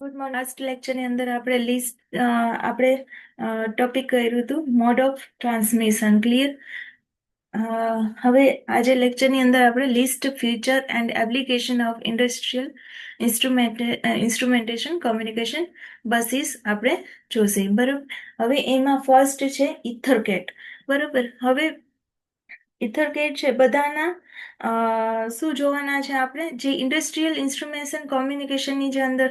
Good morning. Last લેક્ચરની અંદર આપણે topic કર્યું હતું મોડ ઓફ ટ્રાન્સમિશન. ક્લિયર? હવે આજે લેક્ચરની અંદર આપણે list feature and application of industrial instrumentation communication buses આપણે જોશે. બરોબર. હવે એમાં ફર્સ્ટ છે ઇથરકેટ. બરોબર. હવે ઇથરકેટ છે બધાના શું જોવાના છે આપણે, જે ઇન્ડસ્ટ્રીયલ ઇન્સ્ટ્રુમેશન કોમ્યુનિકેશનની જે અંદર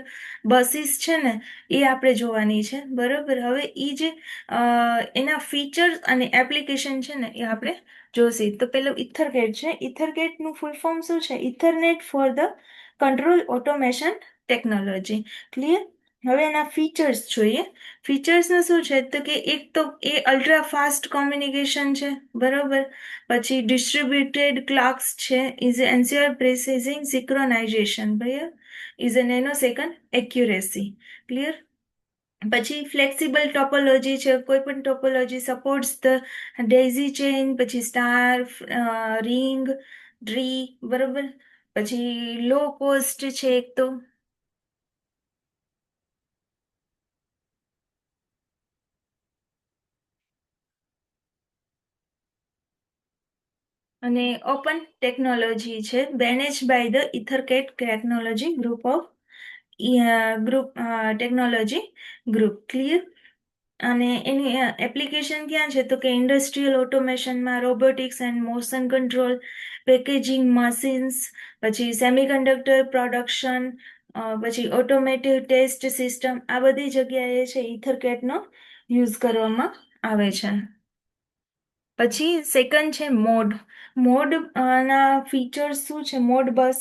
બસીસ છે ને એ આપણે જોવાની છે. બરોબર. હવે એ જે એના ફીચર્સ અને એપ્લિકેશન છે ને એ આપણે જોશે. તો પેલું ઇથરકેટ છે. ઇથરકેટનું ફૂલ ફોર્મ શું છે? Ethernet for the control automation technology. Clear? હવે એના ફીચર્સ જોઈએ. ફીચર્સનું શું છે તો કે એક તો એ અલ્ટ્રા ફાસ્ટ કોમ્યુનિકેશન છે. બરોબર. પછી ડિસ્ટ્રીબ્યુટેડ ક્લોક્સ છે, is ensure precising synchronization. Clear? Is a nano second accuracy. Clear? પછી ફ્લેક્સિબલ ટોપોલોજી છે. કોઈ પણ topology supports the daisy chain, પછી સ્ટાર, રિંગ, ટ્રી. બરોબર. પછી લો કોસ્ટ છે એક તો. અને ઓપન ટેકનોલોજી છે, manage by the EtherCAT technology group of group technology group. Clear? અને એની એપ્લિકેશન ક્યાં છે તો કે ઇન્ડસ્ટ્રીયલ ઓટોમેશનમાં, robotics and motion control, packaging machines, પછી સેમિકન્ડક્ટર પ્રોડક્શન, પછી ઓટોમેટિવ ટેસ્ટ સિસ્ટમ. આ બધી જગ્યાએ છે ઇથરકેટનો યુઝ કરવામાં આવે છે. પછી સેકન્ડ છે મોડ. મોડ ના ફીચર્સ શું છે? મોડ બસ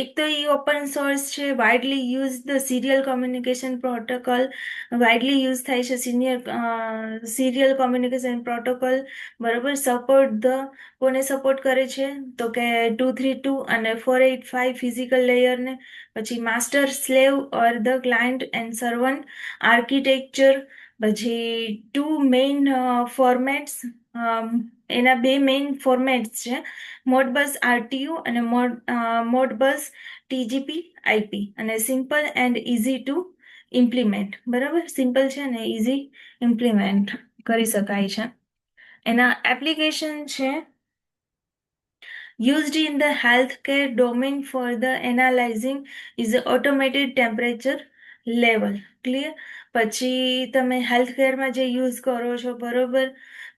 એક તો એ ઓપન સોર્સ છે, widely use the serial communication protocol. Widely use થાય છે સિરિયલ કોમ્યુનિકેશન પ્રોટોકોલ. બરોબર. સપોર્ટ ધ કોને સપોર્ટ કરે છે તો કે 232 અને 485 ફિઝિકલ લેયરને. પછી master slave or the client and servant architecture. પછી ટુ મેઇન ફોર્મેટ્સ. એના બે મેઇન ફોર્મેટ્સ છે, મોડબસ આરટીયુ અને મોડબસ ટીજીપી આઈપી. અને simple and easy to implement. બરાબર. સિમ્પલ છે ને ઇઝી ઇમ્પ્લિમેન્ટ કરી શકાય છે. એના એપ્લિકેશન છે used in the healthcare domain for the analyzing is the automated temperature level. Clear? પછી તમે હેલ્થકેરમાં જે યુઝ કરો છો. બરોબર.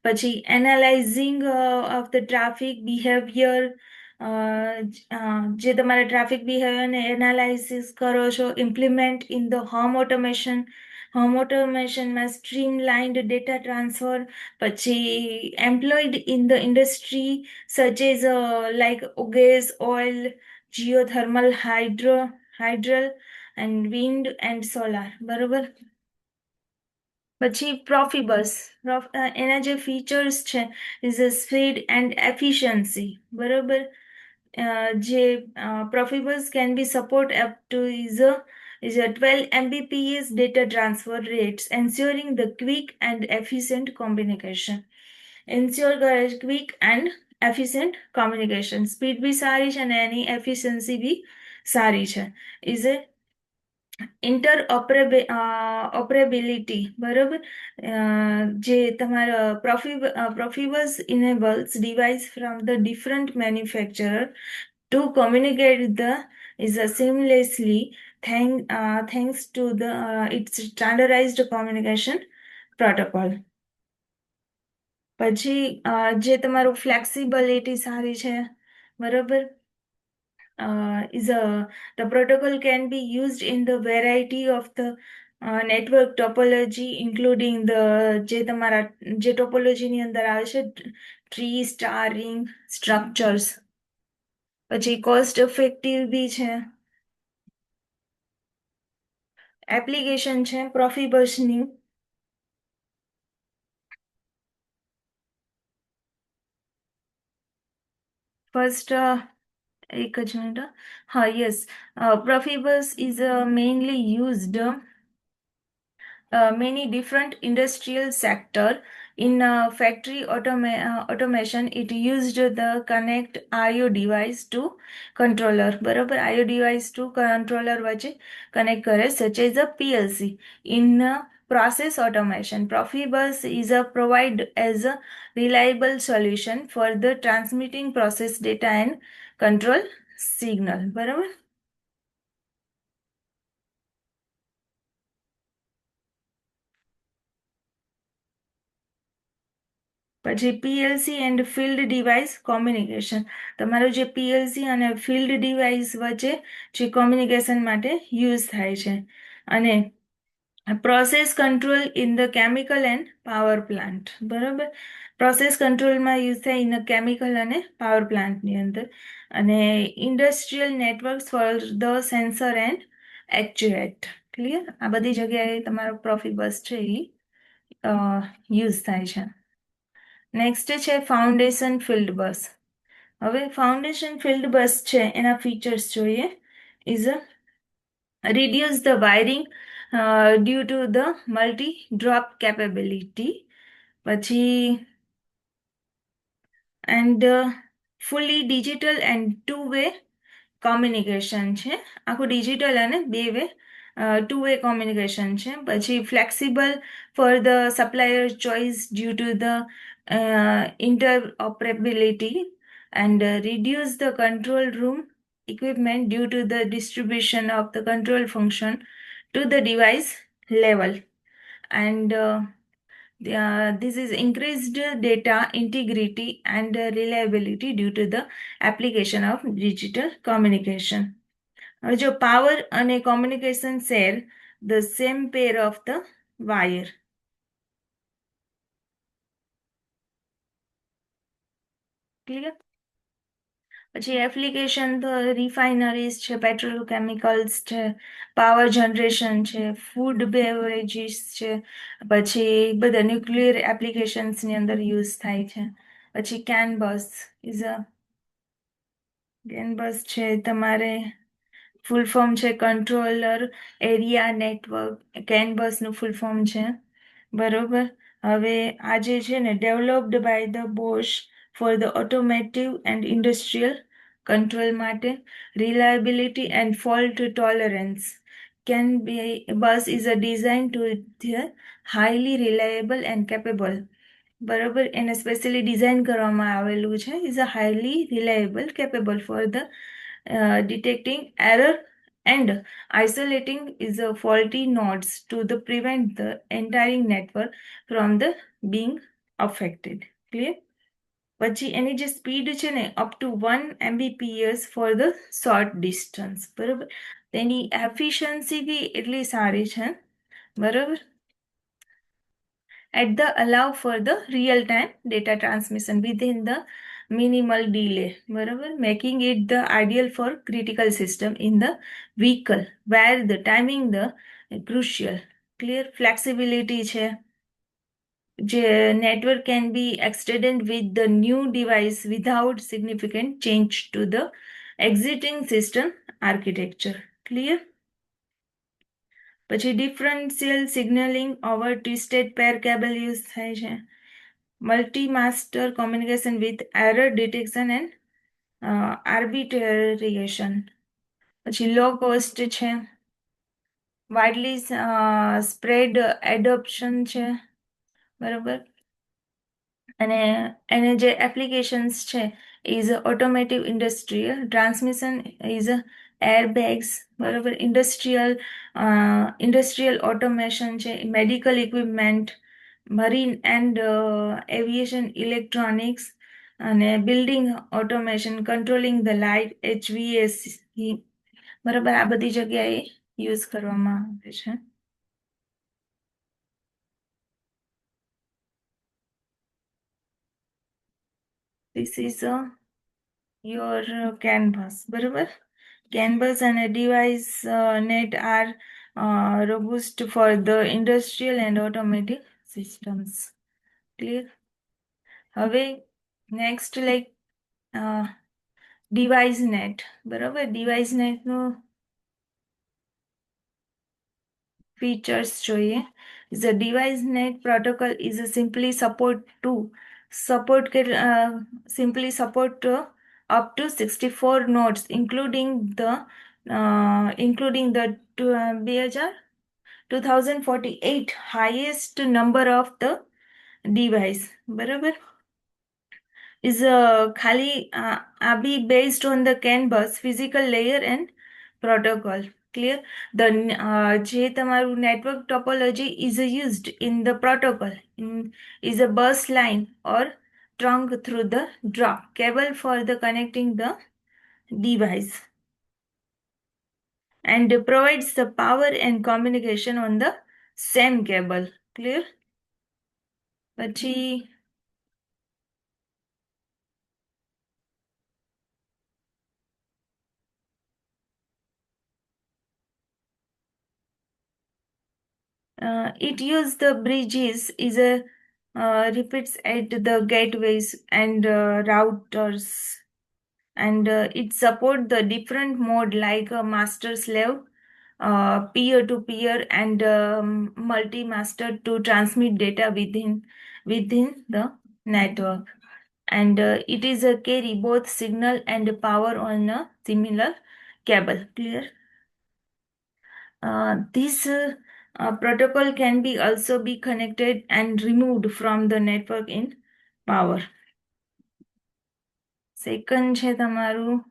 પછી analyzing of the traffic behaviour, જે તમારે ટ્રાફિક બિહેવિયરને એનાલાઇસિસ કરો છો. Implement in the home automation. Home ઓટોમેશનમાં સ્ટ્રીમલાઇન્ડ ડેટા ટ્રાન્સફર. પછી employed in the industry such as like gas, oil, geothermal, hydral and wind and solar. બરોબર. પછી Profibus. એના જે ફીચર્સ છે is a speed and efficiency. બરોબર. જે Profibus can be support up to is a 12 Mbps data transfer rates, ensuring the quick and efficient communication. Ensure કરે quick and efficient communication. Speed બી સારી છે અને એની એફિશિયન્સી બી સારી છે. Is a operability. બરોબર. જે તમારા Profibus enables device from the different manufacturer to communicate the is a seamlessly thanks to the its standardized communication protocol. પછી જે તમારું ફ્લેક્સિબિલિટી સારી છે. બરોબર. is a the protocol can be used in the variety of the network topology including the જે તમારા જે ટોપોલોજીની અંદર આવે છે ટ્રી, સ્ટાર, રિંગ, સ્ટ્રક્ચર્સ. પછી કોસ્ટ ઇફેક્ટિવ બી છે. એપ્લિકેશન છે પ્રોફિબસની. ફર્સ્ટ એક જ મિનિટ. હા, yes. Profibus is mainly used many different industrial sector. In factory automation, it used the connect IO device to controller. બરોબર, IO device to controller વચ્ચે connect કરે, such as a PLC. In process automation, Profibus is a provide as a reliable solution for the transmitting process data and control signal. બરોબર. પછી PLC and field device communication. તમારું જે PLC અને field device વચ્ચે જે communication માટે use થાય છે. અને process control in the chemical end power plant. બરોબર, પ્રોસેસ કંટ્રોલમાં યુઝ થાય ઇન કેમિકલ અને પાવર પ્લાન્ટની અંદર. અને industrial networks for the sensor and actuate. Clear? આ બધી જગ્યાએ તમારો પ્રોફિબસ છે એ યુઝ થાય છે. નેક્સ્ટ છે ફાઉન્ડેશન ફિલ્ડ બસ. હવે ફાઉન્ડેશન ફિલ્ડ બસ છે, એના ફીચર્સ જોઈએ. Is a reduce the wiring due to the multi drop capability. પછી and fully digital and two way communication છે. આખું ડિજિટલ અને બે વે ટુ વે કોમ્યુનિકેશન છે. પછી flexible for the supplier choice due to the interoperability and reduce the control room equipment due to the distribution of the control function to the device level. And this is increased data integrity and reliability due to the application of digital communication. હવે જો power અને communication share the same pair of the wire. Clear? પછી application તો refineries છે, petrochemicals છે, power generation છે, food beverages છે, પછી બધા ન્યુક્લિયર એપ્લિકેશન્સની અંદર યુઝ થાય છે. પછી કેનબસ છે તમારે ફૂલ ફોર્મ છે કંટ્રોલર એરિયા નેટવર્ક. કેનબસનું ફૂલ ફોર્મ છે. બરોબર. હવે આ જે છે ને developed by the Bosch for the automotive and industrial control માટે. Reliability and fault tolerance. CAN બી bus is a design to highly reliable and capable. બરોબર, એને સ્પેશિયલી ડિઝાઇન કરવામાં આવેલું છે. Is a highly reliable capable for the detecting error and isolating is a faulty nodes to the prevent the entire network from the being affected. Clear? પછી એની જે speed છે ને up to 1 Mbps for the short distance. બરોબર, તેની efficiency બી એટલી સારી છે. બરોબર. at the allow for the real time data transmission within the minimal delay. બરાબર, making it the ideal for critical system in the vehicle where the timing the crucial. Clear? Flexibility છે, જે network can be extended with the new device without significant change to the existing system architecture. Clear? પછી differential signalling over twisted pair cable use થાય છે. Multi master communication with error detection and arbitration. પછી low cost છે, widely spread adoption છે. બરોબર. અને એને જે એપ્લિકેશન્સ છે is automotive industrial transmission is airbags. બરોબર. ઇન્ડસ્ટ્રીયલ ઓટોમેશન છે, medical equipment, marine and aviation electronics, અને building automation, controlling the light, HVAC. બરાબર, આ બધી જગ્યાએ યુઝ કરવામાં આવે છે. This is your canvas. બરાબર. કેનવાસ અને DeviceNet are robust for the industrial and automatic systems. Clear? હવે નેક્સ્ટ લાઈક ડિવાઇસ નેટ. બરાબર, ડિવાઇસ નેટનું ફીચર્સ જોઈએ. The device net protocol is a support કે simply support up to 64 nodes including the 2048 highest number of the device. બરાબર, is ખાલી be based on the CAN bus physical layer and protocol. Clear? The જે તમારું network topology is used in the protocol is a bus line or trunk through the drop cable for the connecting the device and provides the power and communication on the same cable. Clear? પછી it use the bridges is a repeats at the gateways and routers, and it support the different mode like master slave, peer to peer, and multi master to transmit data within the network. And it is a carry both signal and power on a similar cable. Clear? This protocol can be also be connected and removed from the network in power. Second છે તમારું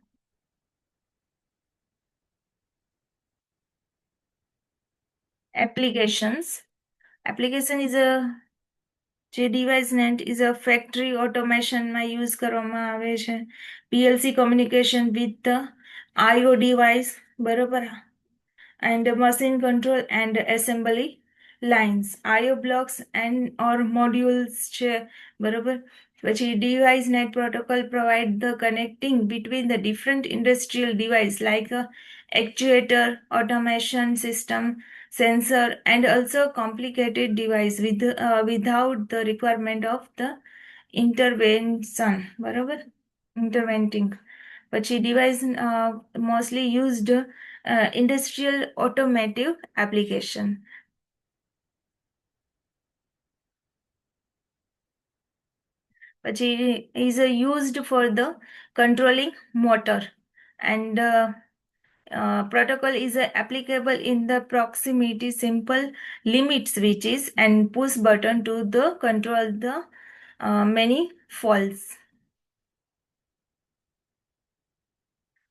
applications. Application is a જે device net is a factory automation માં use કરવામાં આવે છે. PLC communication with the IO device, બરોબર, and machine control and assembly lines, IO blocks and or modules છે, બરોબર. પછી device net protocol provide the connecting between the different industrial device like actuator, automation system, sensor, and also complicated device without the requirement of the intervention, બરોબર, interventing. પછી device mostly used industrial automotive application. પછી is used for the controlling motor, and protocol is applicable in the proximity simple limit switches and push button to the control the many faults.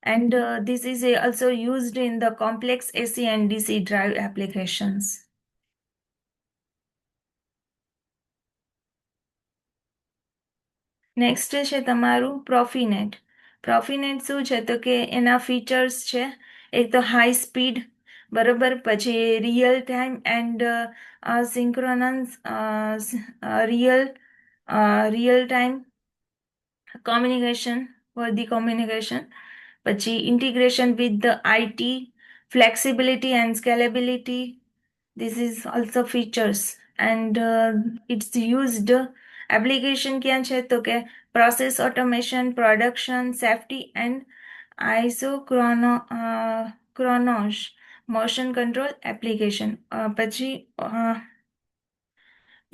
And this is also used in the complex AC and DC drive applications. Next છે તમારું પ્રોફીનેટ. પ્રોફીનેટ શું છે તો કે એના features છે, એક તો હાઈ સ્પીડ, બરોબર, પછી real time and synchronous real time communication for the communication, પછી integration with the IT, flexibility and scalability. This is also features, and it's used application ક્યાં છે તો કે process automation, production safety, and isochronos motion control application. પછી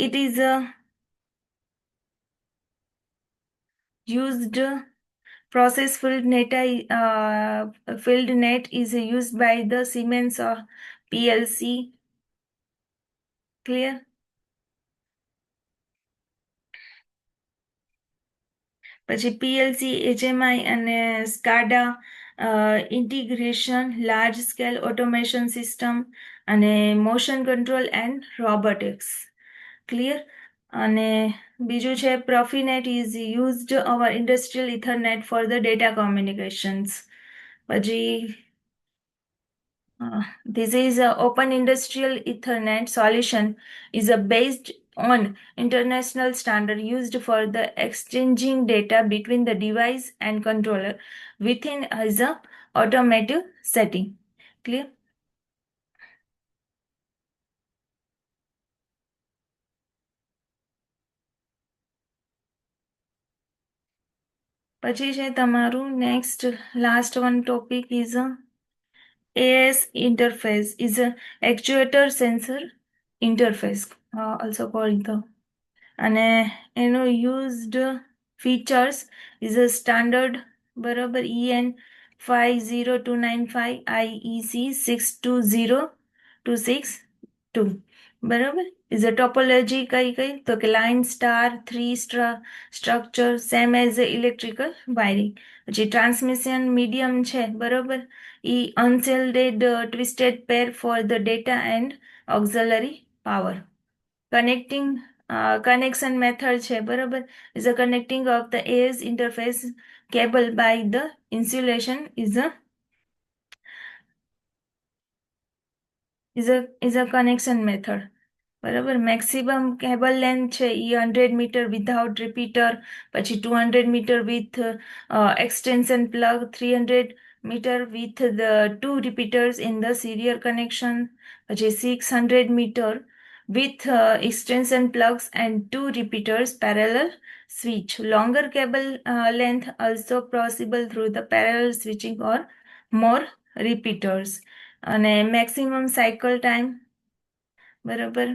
it is used process field net is used by the Siemens PLC. Clear? પછી PLC, HMI અને SCADA integration, large scale automation system, અને motion control and robotics. Clear? અને બીજું છે Profinet is used our industrial ethernet for the data communications. પછી this is a open industrial ethernet solution is based on international standard used for the exchanging data between the device and controller within as a automotive setting. Clear? પછી છે તમારું next last one topic is AS interface is a actuator sensor interface, also called the, અને એનો used features is a standard બરાબર EN 50295 IEC 620262 બરાબર. is a topology કઈ તો કે line star 3 structure same as electrical wiring. પછી transmission medium છે બરોબર, એ unshielded twisted pair for the data and auxiliary power. Connecting connection method છે બરોબર, is a connecting of the AS interface cable by the insulation is a connection method બરાબર. Maximum cable length છે એ 100 metre without repeater, પછી 200 metre with extension plug, 300 metre with the 2 repeaters in the serial connection, પછી 600 metre with extension plugs and 2 repeaters parallel switch. Longer cable length also possible through the parallel switching or more repeaters. અને maximum cycle time બરાબર,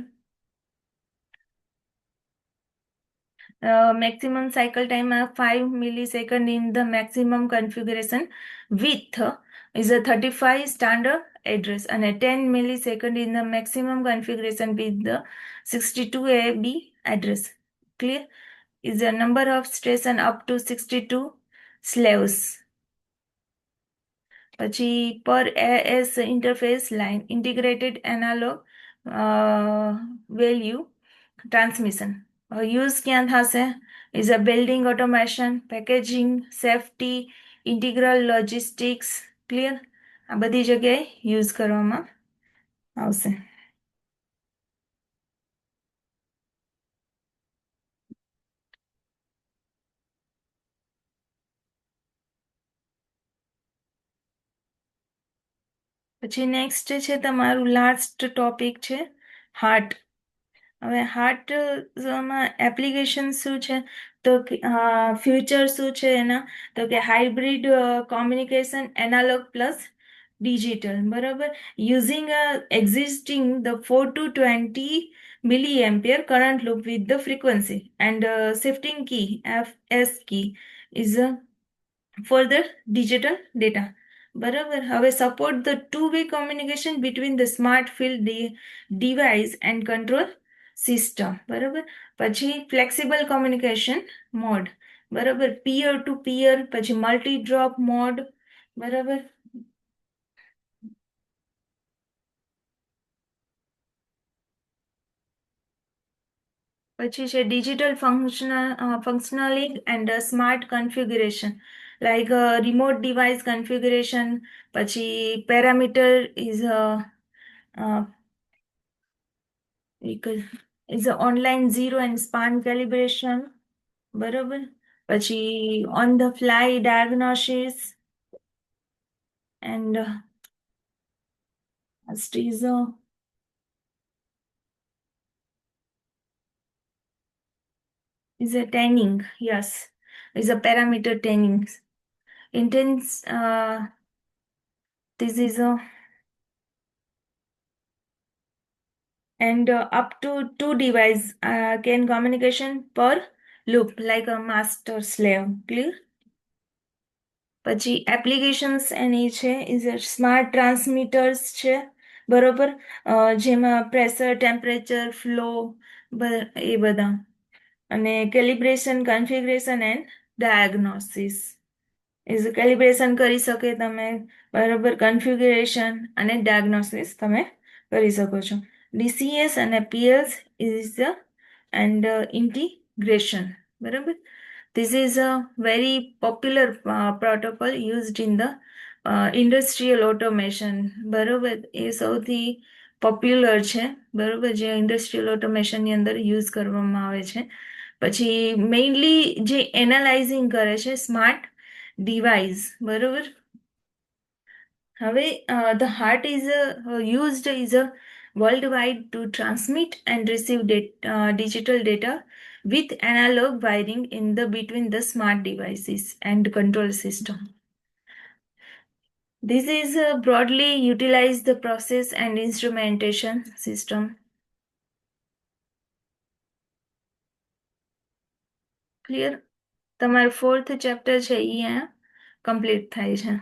maximum cycle time 5 millisecond in the maximum configuration with is a 35 standard address, and a 10 millisecond in the maximum configuration with the 62 AB address. Clear? Is a number of station up to 62 slaves. પછી per AS interface line integrated analog value transmission. Use ક્યાં થશે? is a building automation, packaging, safety, integral logistics. Clear? આ બધી જગ્યાએ use કરવામાં આવશે. પછી next છે તમારું લાસ્ટ ટોપિક છે હાર્ટ. હવે હાર્ટમાં એપ્લિકેશન શું છે તો ફ્યુચર શું છે એના, તો કે hybrid communication analogue plus digital બરાબર, using existing the 4 to 20 milliampere current loop with the frequency and shifting key FS key is for the digital data બરાબર. હવે support the two-way communication between the smart field device and control system બરાબર. પછી flexible communication mode બરાબર, peer to peer, પછી multi drop mode બરાબર. પછી છે digital functioning and smart configuration like remote device configuration, પછી parameter is a online zero and span calibration બરોબર. પછી on the fly diagnosis and is a tanning, yes, is a parameter tanning. Intense this is a and up to 2 device can communication per loop like a master slave. Clear? પછી applications એની છે is smart transmitters છે બરોબર, જેમાં pressure, temperature, flow એ બધા, અને calibration, configuration and diagnosis is calibration કરી શકે તમે બરોબર, કન્ફિગરેશન અને ડાયગ્નોસિસ તમે કરી શકો છો. DCS અને PLS ઇઝ એન્ડ ઇન્ટિગ્રેશન બરાબર. This is a very popular protocol used in the industrial automation બરોબર. એ સૌથી પોપ્યુલર છે બરોબર, જે ઇન્ડસ્ટ્રીયલ ઓટોમેશનની અંદર યુઝ કરવામાં આવે છે. પછી મેઇનલી જે એનાલાઇઝિંગ કરે છે સ્માર્ટ ડિવાઇસ બરોબર. હવે the heart is used is a worldwide to transmit and receive digital data with analog wiring in the between the smart devices and control system. This is broadly utilized the process and instrumentation system. Clear? તમારું 4th chapter છે એ અહીંયા complete થાય છે.